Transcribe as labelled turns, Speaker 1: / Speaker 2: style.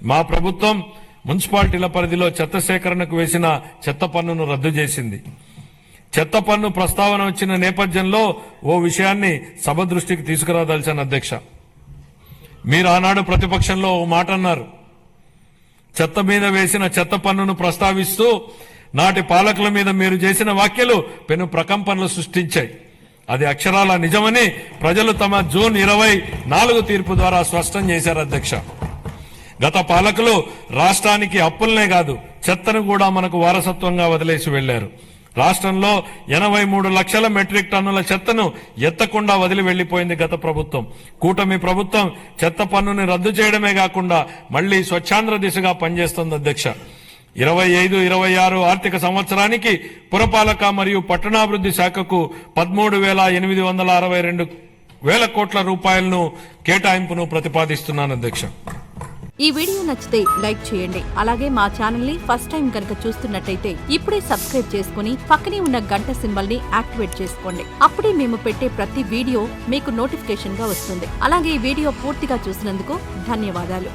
Speaker 1: మా ప్రభుత్వం మున్సిపాలిటీల పరిధిలో చెత్త సేకరణకు వేసిన చెత్త పన్నును రద్దు చేసింది. చెత్త పన్ను ప్రస్తావన వచ్చిన నేపథ్యంలో ఓ విషయాన్ని సభ దృష్టికి తీసుకురాదలిచాను అధ్యక్ష. మీరు ఆనాడు ప్రతిపక్షంలో ఓ మాట అన్నారు. చెత్త మీద వేసిన చెత్త పన్నును ప్రస్తావిస్తూ నాటి పాలకుల మీద మీరు చేసిన వ్యాఖ్యలు పెను ప్రకంపనలు సృష్టించాయి. అది అక్షరాల నిజమని ప్రజలు తమ జూన్ 24 తీర్పు ద్వారా స్పష్టం చేశారు అధ్యక్ష. గత పాలకులు రాష్ట్రానికి అప్పులనే కాదు చెత్తను కూడా మనకు వారసత్వంగా వదిలేసి వెళ్లారు. రాష్ట్రంలో 83 లక్షల మెట్రిక్ టన్నుల చెత్తను ఎత్తకుండా వదిలి వెళ్లిపోయింది గత ప్రభుత్వం. కూటమి ప్రభుత్వం చెత్త పన్నుని రద్దు చేయడమే కాకుండా మళ్లీ స్వచ్ఛాంధ్ర దిశగా పనిచేస్తోంది అధ్యక్ష. 25-26 ఆర్థిక సంవత్సరానికి పురపాలక మరియు పట్టణాభివృద్ధి శాఖకు 13,862 కోట్ల రూపాయలను కేటాయింపును ప్రతిపాదిస్తున్నాను అధ్యక్ష.
Speaker 2: ఈ వీడియో నచ్చితే లైక్ చేయండి. అలాగే మా ఛానల్ ని ఫస్ట్ టైం కనుక చూస్తున్నట్టయితే ఇప్పుడే సబ్స్క్రైబ్ చేసుకుని పక్కనే ఉన్న గంట సింబల్ ని యాక్టివేట్ చేసుకోండి. అప్పుడే మేము పెట్టే ప్రతి వీడియో మీకు నోటిఫికేషన్ గా వస్తుంది. అలాగే ఈ వీడియో పూర్తిగా చూసినందుకు ధన్యవాదాలు.